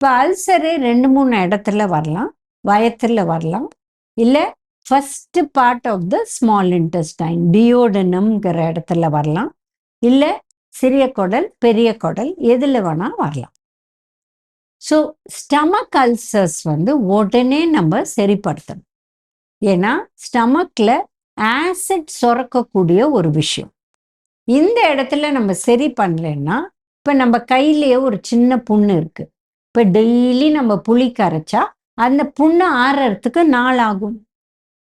இப்போ அல்சரு 2-3 இடத்துல வரலாம். வயத்துல வரலாம். இல்ல first part of the small intestine டியோடனம்ங்கிற இடத்துல வரலாம். இல்ல சிறிய குடல், பெரிய குடல் எதுல வேணா வரலாம். ஸோ ஸ்டமக் அல்சர்ஸ் உடனே நம்ம சரிப்படுத்தணும். ஏன்னா ஸ்டமக்ல ஆசிட் சுரக்கக்கூடிய ஒரு விஷயம். இந்த இடத்துல நம்ம சரி பண்ணலைன்னா, இப்போ நம்ம கையிலேயே ஒரு சின்ன புண்ணு இருக்கு. இப்போ டெய்லி நம்ம புளி கரைச்சா அந்த புண்ணு ஆறுறதுக்கு நாள் ஆகும்.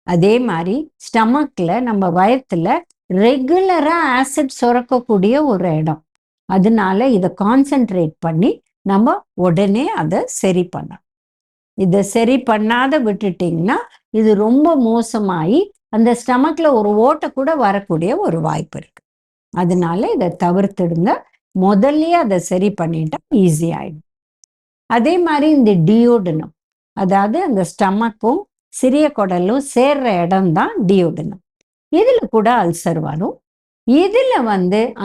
அதே மாதிரி ஸ்டமக்ல நம்ம வயத்துல ரெகுலரா ஆசிட் சுரக்கக்கூடிய ஒரு இடம். அதனால இதை கான்சென்ட்ரேட் பண்ணி நம்ம உடனே அதை சரி பண்ணணும். இதை சரி பண்ணாத விட்டுட்டிங்கன்னா இது ரொம்ப மோசமாகி அந்த ஸ்டமக்ல ஒரு ஓட்டை கூட வரக்கூடிய ஒரு வாய்ப்பு இருக்கு. அதனால இதை தவிர்த்துடுங்க. முதல்லயே அதை சரி பண்ணிட்டா ஈஸி ஆயிடும். அதே மாதிரி இந்த டியோடனம், அதாவது அந்த ஸ்டமக்கும் சிறிய குடலும் சேர்ற இடம் தான் டியோடனம். இதுல கூட அல்சர் வரும். இதுல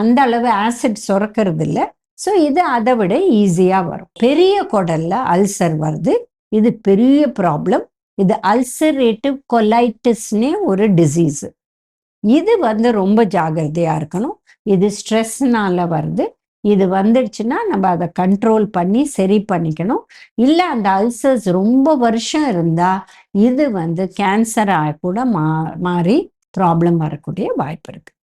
அந்த அளவு ஆசிட் சுரக்கிறது இல்லை. ஸோ இது அதை விட ஈஸியா வரும். பெரிய குடல்ல அல்சர் வருது. இது பெரிய ப்ராப்ளம். இது அல்சரேட்டிவ் கொலைட்டிஸ்னே ஒரு டிசீஸ். இது ரொம்ப ஜாகிரதையா இருக்கணும். இது ஸ்ட்ரெஸ்னால வருது. இது வந்துடுச்சுன்னா நம்ம அதை கண்ட்ரோல் பண்ணி சரி பண்ணிக்கணும். இல்லை அந்த அல்சர்ஸ் ரொம்ப வருஷம் இருந்தா இது கேன்சராக கூட மாறி ப்ராப்ளம் வரக்கூடிய வாய்ப்பு இருக்கு.